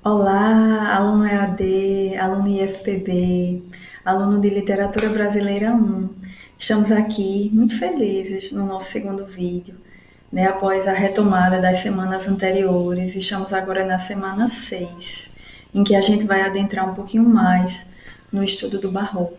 Olá, aluno EAD, aluno IFPB, aluno de Literatura Brasileira 1. Estamos aqui muito felizes no nosso segundo vídeo, né, após a retomada das semanas anteriores. Estamos agora na semana 6, em que a gente vai adentrar um pouquinho mais no estudo do Barroco.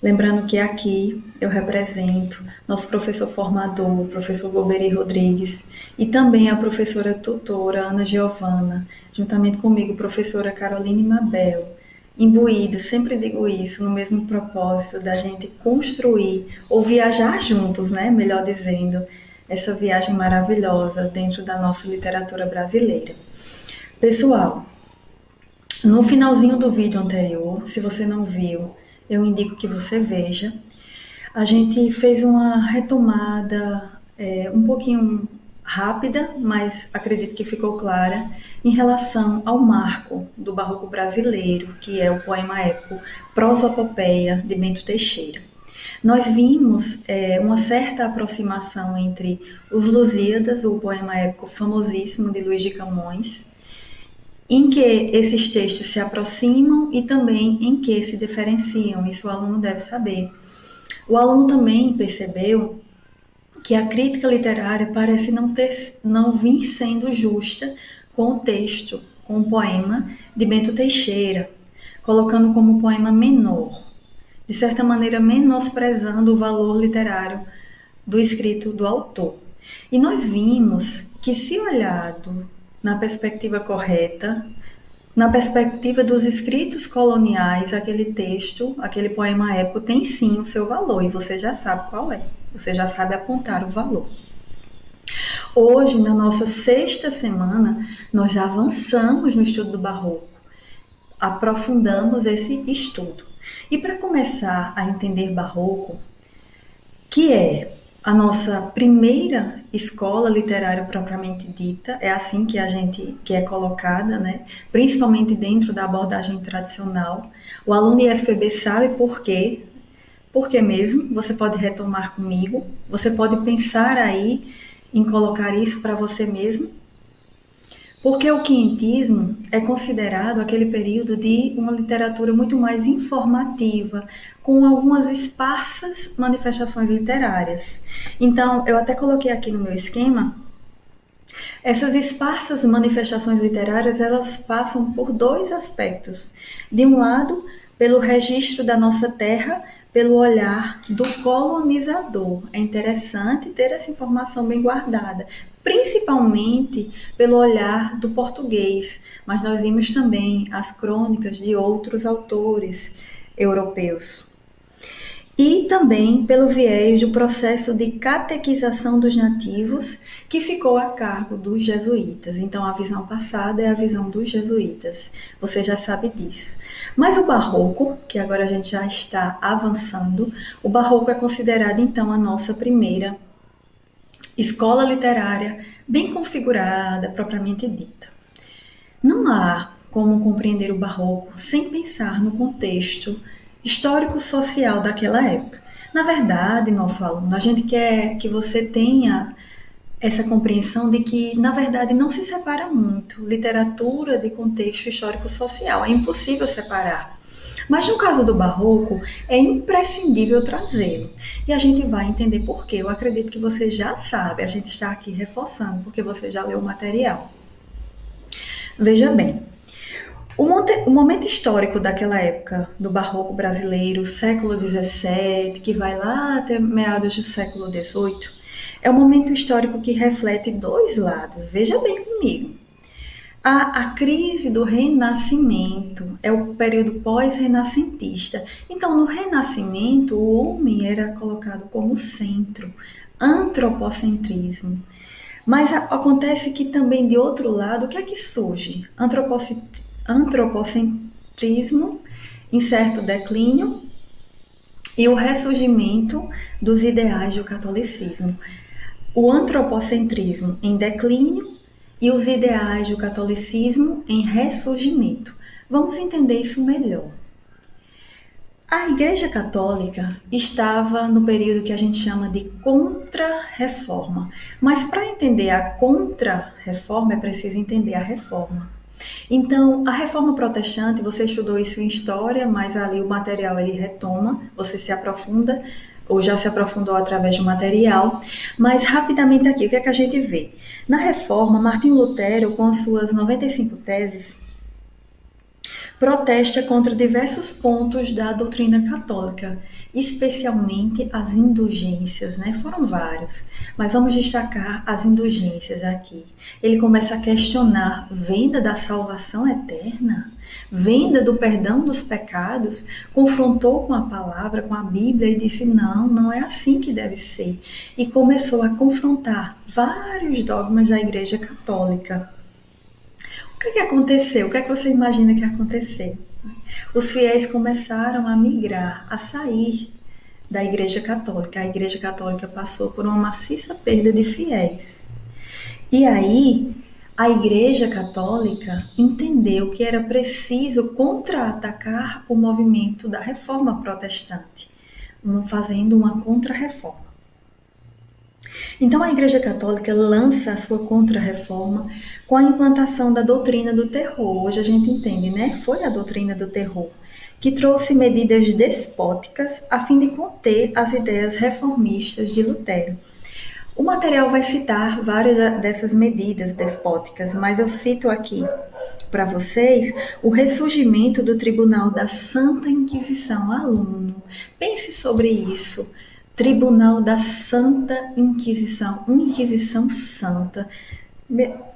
Lembrando que aqui eu represento nosso professor formador, o professor Golbery Rodrigues, e também a professora tutora Ana Giovana, juntamente comigo, professora Caroline Mabel, imbuído, sempre digo isso, no mesmo propósito da gente construir ou viajar juntos, né? Melhor dizendo, essa viagem maravilhosa dentro da nossa literatura brasileira. Pessoal, no finalzinho do vídeo anterior, se você não viu, eu indico que você veja. A gente fez uma retomada um pouquinho rápida, mas acredito que ficou clara, em relação ao marco do Barroco brasileiro, que é o poema épico Prosopopeia, de Bento Teixeira. Nós vimos uma certa aproximação entre os Lusíadas, o poema épico famosíssimo de Luís de Camões, em que esses textos se aproximam e também em que se diferenciam. Isso o aluno deve saber. O aluno também percebeu que a crítica literária parece não vir sendo justa com o texto, com o poema de Bento Teixeira, colocando como poema menor, de certa maneira menosprezando o valor literário do escrito do autor. E nós vimos que, se olhado na perspectiva correta, na perspectiva dos escritos coloniais, aquele texto, aquele poema épico tem sim o seu valor, e você já sabe qual é. Você já sabe apontar o valor. Hoje, na nossa sexta semana, nós avançamos no estudo do Barroco, aprofundamos esse estudo. E para começar a entender Barroco, que é a nossa primeira escola literária propriamente dita, é assim que é colocada, né? Principalmente dentro da abordagem tradicional. O aluno IFPB sabe por quê. Por que mesmo? Você pode retomar comigo, você pode pensar aí em colocar isso para você mesmo. Porque o quinhentismo é considerado aquele período de uma literatura muito mais informativa, com algumas esparsas manifestações literárias. Então, eu até coloquei aqui no meu esquema, essas esparsas manifestações literárias, elas passam por dois aspectos. De um lado, pelo registro da nossa terra, pelo olhar do colonizador. É interessante ter essa informação bem guardada, principalmente pelo olhar do português, mas nós vimos também as crônicas de outros autores europeus. E também pelo viés do processo de catequização dos nativos, que ficou a cargo dos jesuítas. Então, a visão passada é a visão dos jesuítas. Você já sabe disso. Mas o Barroco, que agora a gente já está avançando, o Barroco é considerado, então, a nossa primeira escola literária bem configurada, propriamente dita. Não há como compreender o Barroco sem pensar no contexto histórico-social daquela época. Na verdade, nosso aluno, a gente quer que você tenha essa compreensão de que, na verdade, não se separa muito literatura de contexto histórico-social. É impossível separar. Mas no caso do Barroco, é imprescindível trazê-lo. E a gente vai entender por quê. Eu acredito que você já sabe, a gente está aqui reforçando, porque você já leu o material. Veja bem, o momento histórico daquela época, do Barroco brasileiro, século XVII, que vai lá até meados do século XVIII, é um momento histórico que reflete dois lados. Veja bem comigo. A crise do Renascimento é o período pós-renascentista. Então, no Renascimento, o homem era colocado como centro, antropocentrismo. Mas acontece que também, de outro lado, o que é que surge? Antropocentrismo em certo declínio e o ressurgimento dos ideais do catolicismo. O antropocentrismo em declínio e os ideais do catolicismo em ressurgimento. Vamos entender isso melhor. A Igreja Católica estava no período que a gente chama de contra-reforma. Mas para entender a contra-reforma é preciso entender a reforma. Então, a Reforma Protestante, você estudou isso em história, mas ali o material ele retoma, você se aprofunda, ou já se aprofundou através do material, mas rapidamente aqui, o que é que a gente vê? Na Reforma, Martinho Lutero, com as suas 95 teses, protesta contra diversos pontos da doutrina católica, especialmente as indulgências, né? Foram vários, mas vamos destacar as indulgências aqui. Ele começa a questionar: venda da salvação eterna? Venda do perdão dos pecados? Confrontou com a palavra, com a Bíblia e disse: não, não é assim que deve ser. E começou a confrontar vários dogmas da Igreja Católica. O que aconteceu? O que é que você imagina que aconteceu? Os fiéis começaram a migrar, a sair da Igreja Católica. A Igreja Católica passou por uma maciça perda de fiéis. E aí, a Igreja Católica entendeu que era preciso contra-atacar o movimento da Reforma Protestante, fazendo uma contra-reforma. Então, a Igreja Católica lança a sua contra-reforma com a implantação da doutrina do terror. Hoje a gente entende, né? Foi a doutrina do terror que trouxe medidas despóticas a fim de conter as ideias reformistas de Lutero. O material vai citar várias dessas medidas despóticas, mas eu cito aqui para vocês o ressurgimento do Tribunal da Santa Inquisição. Aluno, pense sobre isso. Tribunal da Santa Inquisição, uma Inquisição Santa.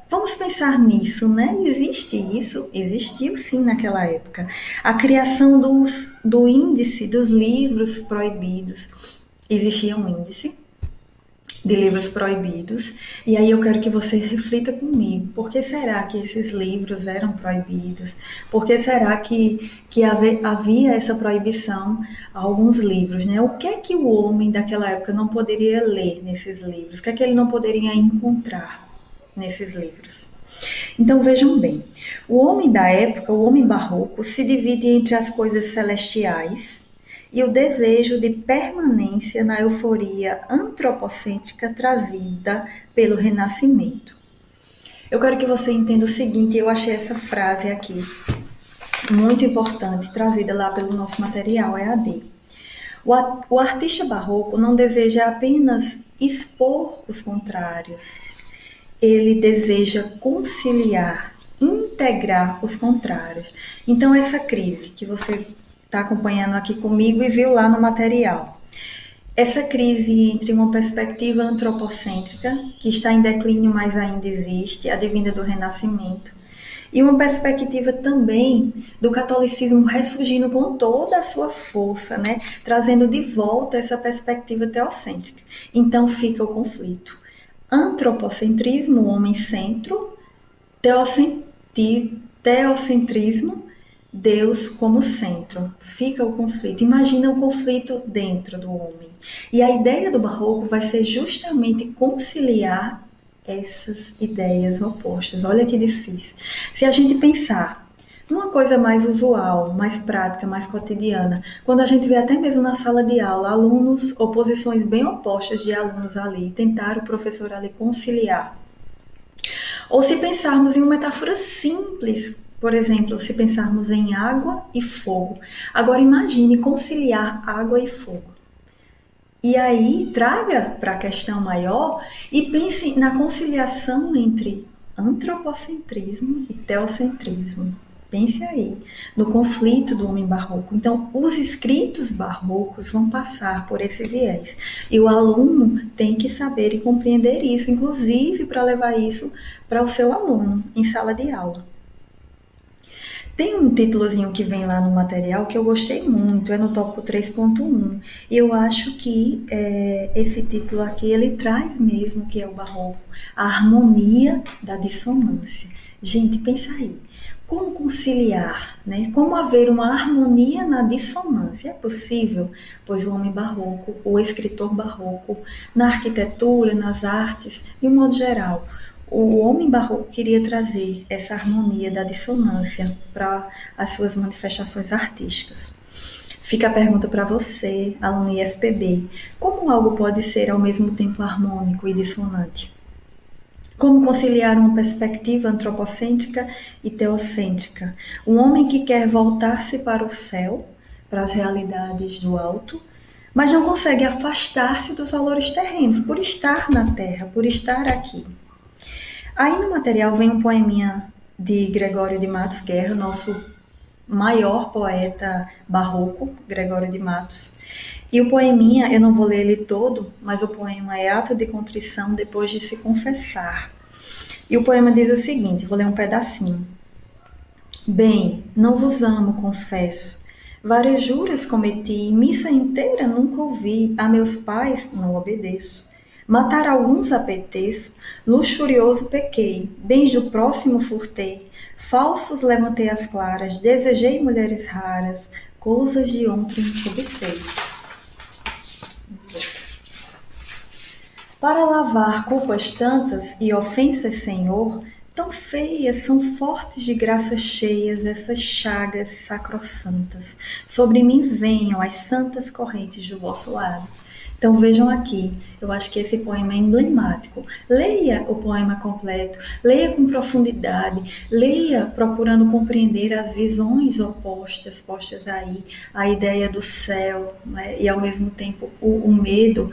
Vamos pensar nisso, né? Existe isso? Existiu sim naquela época. A criação do índice dos livros proibidos. Existia um índice de livros proibidos, e aí eu quero que você reflita comigo, por que será que esses livros eram proibidos? Por que será que havia essa proibição a alguns livros, né? O que é que o homem daquela época não poderia ler nesses livros? O que é que ele não poderia encontrar nesses livros? Então vejam bem, o homem da época, o homem barroco, se divide entre as coisas celestiais e o desejo de permanência na euforia antropocêntrica trazida pelo Renascimento. Eu quero que você entenda o seguinte, eu achei essa frase aqui muito importante, trazida lá pelo nosso material EAD. O artista barroco não deseja apenas expor os contrários, ele deseja conciliar, integrar os contrários. Então essa crise que você está acompanhando aqui comigo e viu lá no material. Essa crise entre uma perspectiva antropocêntrica, que está em declínio, mas ainda existe, advinda do Renascimento, e uma perspectiva também do catolicismo ressurgindo com toda a sua força, né? Trazendo de volta essa perspectiva teocêntrica. Então fica o conflito. Antropocentrismo, homem-centro, teocentrismo, Deus como centro. Fica o conflito. Imagina o conflito dentro do homem. E a ideia do barroco vai ser justamente conciliar essas ideias opostas. Olha que difícil. Se a gente pensar numa coisa mais usual, mais prática, mais cotidiana, quando a gente vê até mesmo na sala de aula, alunos ou posições bem opostas de alunos ali, tentar o professor ali conciliar. Ou se pensarmos em uma metáfora simples, por exemplo, se pensarmos em água e fogo. Agora imagine conciliar água e fogo. E aí traga para a questão maior e pense na conciliação entre antropocentrismo e teocentrismo. Pense aí, no conflito do homem barroco. Então, os escritos barrocos vão passar por esse viés. E o aluno tem que saber e compreender isso, inclusive para levar isso para o seu aluno em sala de aula. Tem um títulozinho que vem lá no material que eu gostei muito, é no tópico 3.1. E eu acho que esse título aqui, ele traz mesmo o que é o barroco, a harmonia da dissonância. Gente, pensa aí, como conciliar, né? Como haver uma harmonia na dissonância? É possível? Pois o homem barroco, o escritor barroco, na arquitetura, nas artes, de um modo geral, o homem barroco queria trazer essa harmonia da dissonância para as suas manifestações artísticas. Fica a pergunta para você, aluno IFPB, como algo pode ser ao mesmo tempo harmônico e dissonante? Como conciliar uma perspectiva antropocêntrica e teocêntrica? Um homem que quer voltar-se para o céu, para as realidades do alto, mas não consegue afastar-se dos valores terrenos, por estar na Terra, por estar aqui. Aí no material vem um poeminha de Gregório de Matos Guerra, nosso maior poeta barroco, Gregório de Matos. E o poeminha, eu não vou ler ele todo, mas o poema é ato de contrição depois de se confessar. E o poema diz o seguinte, vou ler um pedacinho. Bem, não vos amo, confesso. Várias juras cometi, missa inteira nunca ouvi, a meus pais não obedeço. Matar alguns apeteço, luxurioso pequei, bens do próximo furtei, falsos levantei as claras, desejei mulheres raras, coisas de ontem cobicei. Para lavar culpas tantas e ofensas, Senhor, tão feias, são fortes de graças cheias essas chagas sacrossantas. Sobre mim venham as santas correntes do vosso lado. Então vejam aqui, eu acho que esse poema é emblemático. Leia o poema completo, leia com profundidade, leia procurando compreender as visões opostas postas aí, a ideia do céu, né? E ao mesmo tempo o medo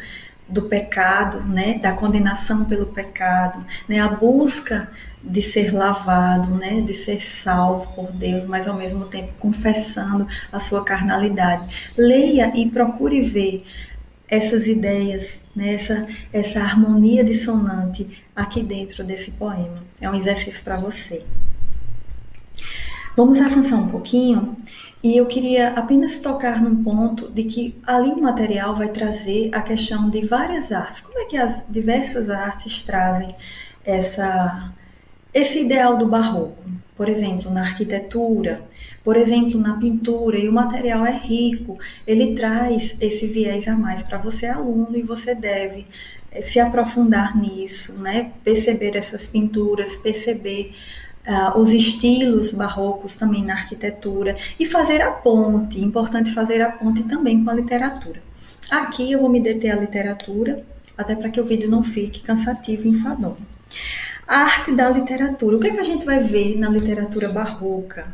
do pecado, né? Da condenação pelo pecado, né? A busca de ser lavado, né? De ser salvo por Deus, mas ao mesmo tempo confessando a sua carnalidade. Leia e procure ver essas ideias, né, essa harmonia dissonante aqui dentro desse poema. É um exercício para você. Vamos avançar um pouquinho e eu queria apenas tocar num ponto de que ali o material vai trazer a questão de várias artes. Como é que as diversas artes trazem esse ideal do barroco? Por exemplo, na arquitetura, por exemplo, na pintura, e o material é rico, ele traz esse viés a mais para você, aluno, e você deve se aprofundar nisso, né? Perceber essas pinturas, perceber os estilos barrocos também na arquitetura e fazer a ponte, importante fazer a ponte também com a literatura. Aqui eu vou me deter à literatura, até para que o vídeo não fique cansativo e enfadonho. A arte da literatura. O que é que a gente vai ver na literatura barroca?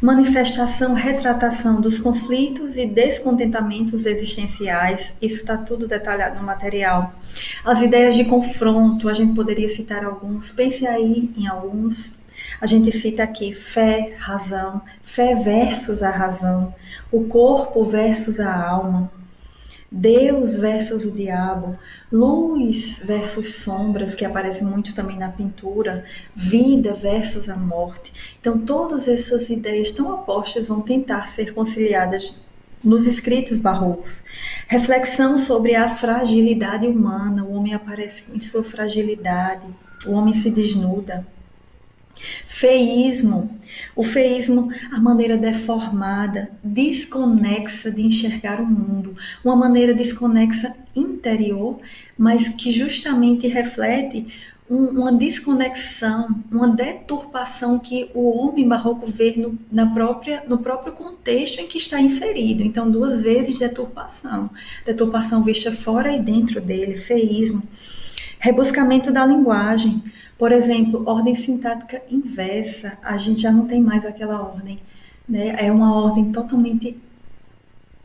Manifestação, retratação dos conflitos e descontentamentos existenciais, isso está tudo detalhado no material. As ideias de confronto, a gente poderia citar alguns, pense aí em alguns. A gente cita aqui fé, razão, fé versus a razão, o corpo versus a alma, Deus versus o diabo, luz versus sombras, que aparece muito também na pintura, vida versus a morte. Então, todas essas ideias tão opostas vão tentar ser conciliadas nos escritos barrocos. Reflexão sobre a fragilidade humana, o homem aparece em sua fragilidade, o homem se desnuda. Feísmo, o feísmo, a maneira deformada, desconexa de enxergar o mundo, uma maneira desconexa interior, mas que justamente reflete uma desconexão, uma deturpação que o homem barroco vê no próprio contexto em que está inserido. Então, duas vezes deturpação, deturpação vista fora e dentro dele, feísmo. Rebuscamento da linguagem. Por exemplo, ordem sintática inversa, a gente já não tem mais aquela ordem, né? É uma ordem totalmente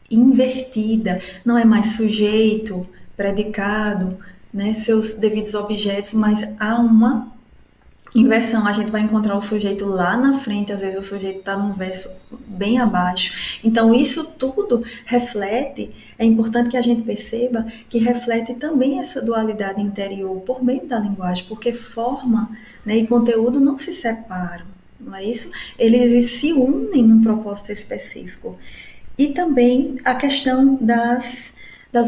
invertida, não é mais sujeito, predicado, né? Seus devidos objetos, mas há uma inversão. A gente vai encontrar o sujeito lá na frente, às vezes o sujeito está num verso bem abaixo. Então, isso tudo reflete, é importante que a gente perceba que reflete também essa dualidade interior por meio da linguagem, porque forma, né, e conteúdo não se separam, não é isso? Eles se unem num propósito específico. E também a questão das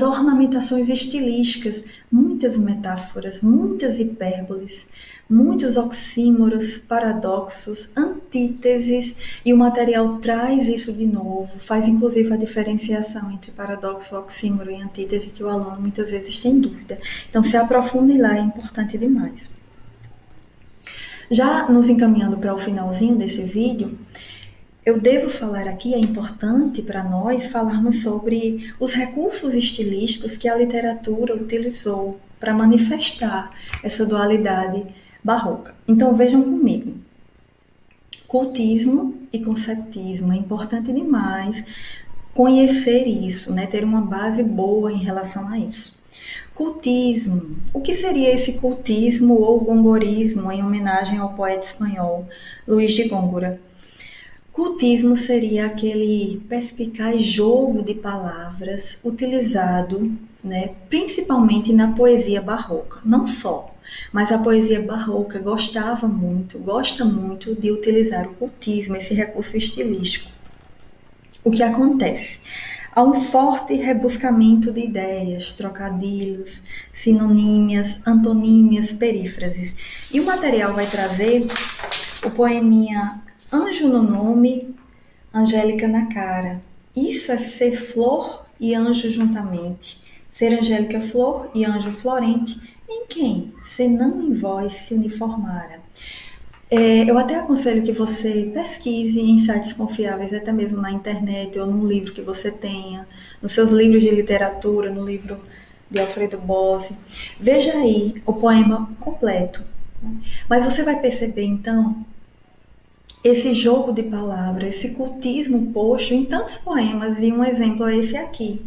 ornamentações estilísticas, muitas metáforas, muitas hipérboles, muitos oxímoros, paradoxos, antíteses, e o material traz isso de novo, faz inclusive a diferenciação entre paradoxo, oxímoro e antítese, que o aluno muitas vezes tem dúvida. Então, se aprofunde lá, é importante demais. Já nos encaminhando para o finalzinho desse vídeo, eu devo falar aqui, é importante para nós falarmos sobre os recursos estilísticos que a literatura utilizou para manifestar essa dualidade barroca. Então vejam comigo. Cultismo e conceptismo. É importante demais conhecer isso, né? Ter uma base boa em relação a isso. Cultismo. O que seria esse cultismo ou gongorismo em homenagem ao poeta espanhol Luís de Góngora? Cultismo seria aquele perspicaz jogo de palavras utilizado, né, principalmente na poesia barroca. Não só, mas a poesia barroca gosta muito de utilizar o cultismo, esse recurso estilístico. O que acontece? Há um forte rebuscamento de ideias, trocadilhos, sinonímias, antonímias, perífrases. E o material vai trazer o poeminha Anjo no Nome, Angélica na Cara. Isso é ser flor e anjo juntamente. Ser Angélica flor e anjo florente, em quem, senão em vós, se uniformara. Eu até aconselho que você pesquise em sites confiáveis, até mesmo na internet ou num livro que você tenha, nos seus livros de literatura, no livro de Alfredo Bossi. Veja aí o poema completo. Mas você vai perceber, então, esse jogo de palavras, esse cultismo posto em tantos poemas, e um exemplo é esse aqui.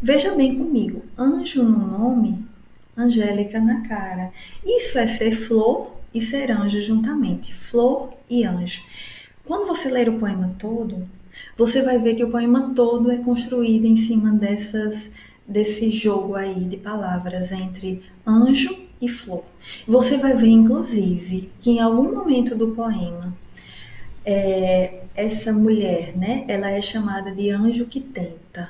Veja bem comigo, anjo no nome, Angélica na cara. Isso é ser flor e ser anjo juntamente, flor e anjo. Quando você ler o poema todo, você vai ver que o poema todo é construído em cima desse jogo aí de palavras entre anjo e flor. Você vai ver, inclusive, que em algum momento do poema, essa mulher, né, ela é chamada de anjo que tenta,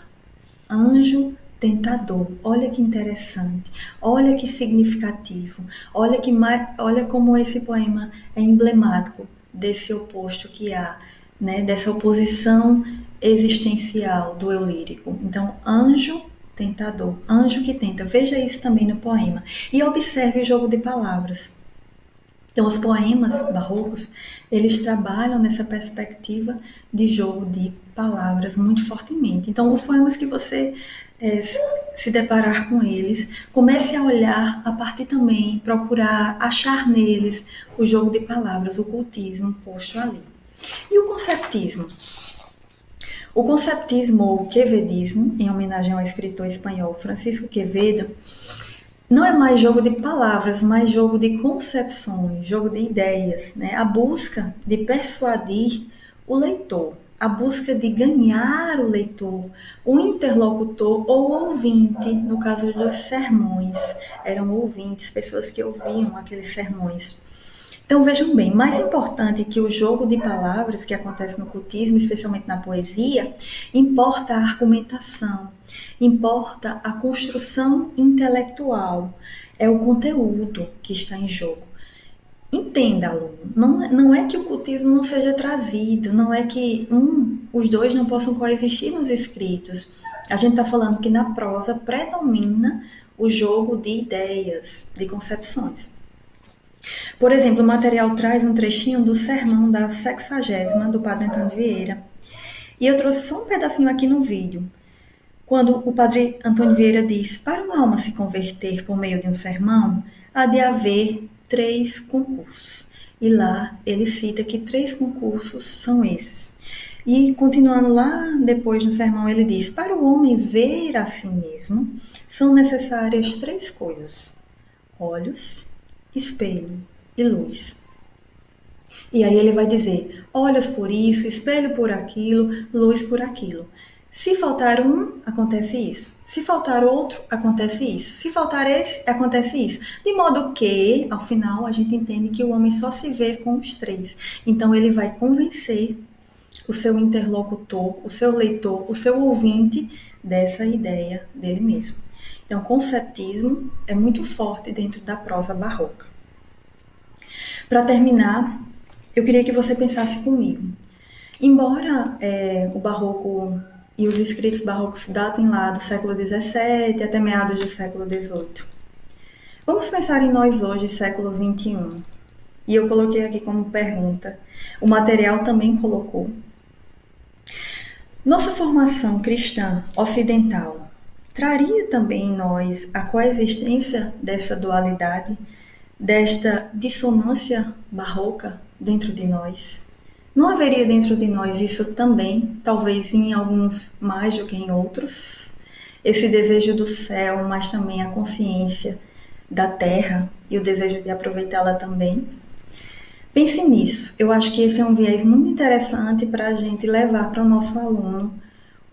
anjo tentador. Olha que interessante, olha que significativo, olha como esse poema é emblemático desse oposto que há, né, dessa oposição existencial do eu lírico. Então, anjo tentador, anjo que tenta. Veja isso também no poema e observe o jogo de palavras. Então, os poemas barrocos, eles trabalham nessa perspectiva de jogo de palavras muito fortemente. Então, os poemas que você se deparar com eles, comece a olhar a partir também, procurar achar neles o jogo de palavras, o cultismo posto ali. E o conceptismo? O conceptismo ou quevedismo, em homenagem ao escritor espanhol Francisco Quevedo, não é mais jogo de palavras, mas jogo de concepções, jogo de ideias, né? A busca de persuadir o leitor, a busca de ganhar o leitor, o interlocutor ou ouvinte, no caso dos sermões. Eram ouvintes, pessoas que ouviam aqueles sermões. Então vejam bem, mais importante que o jogo de palavras que acontece no cultismo, especialmente na poesia, importa a argumentação, importa a construção intelectual, é o conteúdo que está em jogo. Entenda, aluno, não é que o cultismo não seja trazido, não é que os dois não possam coexistir nos escritos. A gente está falando que na prosa predomina o jogo de ideias, de concepções. Por exemplo, o material traz um trechinho do sermão da 60ª do Padre Antônio Vieira. E eu trouxe só um pedacinho aqui no vídeo. Quando o Padre Antônio Vieira diz, para uma alma se converter por meio de um sermão, há de haver 3 concursos. E lá ele cita que 3 concursos são esses. E continuando lá depois no sermão, ele diz, para o homem ver a si mesmo, são necessárias 3 coisas. Olhos, espelho e luz. E aí ele vai dizer, olhos por isso, espelho por aquilo, luz por aquilo. Se faltar um, acontece isso. Se faltar outro, acontece isso. Se faltar esse, acontece isso. De modo que, ao final, a gente entende que o homem só se vê com os 3. Então ele vai convencer o seu interlocutor, o seu leitor, o seu ouvinte dessa ideia dele mesmo. Então, o conceptismo é muito forte dentro da prosa barroca. Para terminar, eu queria que você pensasse comigo. Embora o barroco e os escritos barrocos datem lá do século XVII até meados do século XVIII, vamos pensar em nós hoje, século XXI. E eu coloquei aqui como pergunta, o material também colocou. Nossa formação cristã ocidental traria também em nós a coexistência dessa dualidade, desta dissonância barroca dentro de nós? Não haveria dentro de nós isso também, talvez em alguns mais do que em outros? Esse desejo do céu, mas também a consciência da terra e o desejo de aproveitá-la também? Pense nisso. Eu acho que esse é um viés muito interessante para a gente levar para o nosso aluno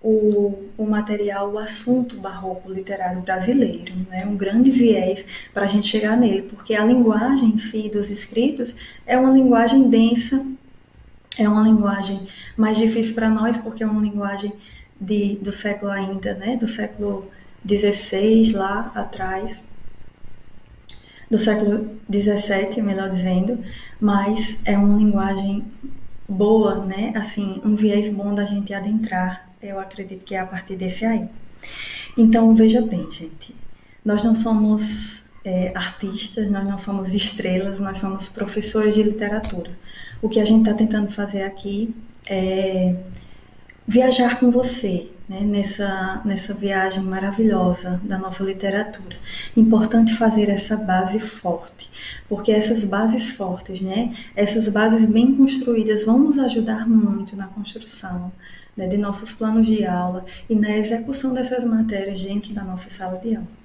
o material, o assunto barroco literário brasileiro, né? Um grande viés para a gente chegar nele, porque a linguagem em si dos escritos é uma linguagem densa, é uma linguagem mais difícil para nós, porque é uma linguagem do século ainda, né? Do século XVI lá atrás, do século XVII, melhor dizendo, mas é uma linguagem boa, né? Assim, um viés bom da gente adentrar. Eu acredito que é a partir desse aí. Então, veja bem, gente, nós não somos artistas, nós não somos estrelas, nós somos professores de literatura. O que a gente está tentando fazer aqui é viajar com você, né, nessa viagem maravilhosa da nossa literatura. Importante fazer essa base forte, porque essas bases fortes, né, essas bases bem construídas vão nos ajudar muito na construção, né, de nossos planos de aula e na execução dessas matérias dentro da nossa sala de aula.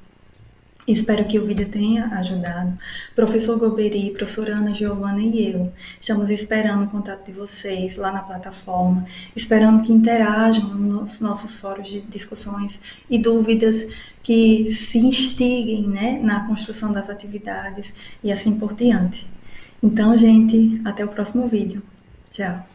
Espero que o vídeo tenha ajudado. Professor Goberi, professora Ana Giovana e eu estamos esperando o contato de vocês lá na plataforma, esperando que interajam nos nossos fóruns de discussões e dúvidas, que se instiguem, né, na construção das atividades e assim por diante. Então, gente, até o próximo vídeo. Tchau!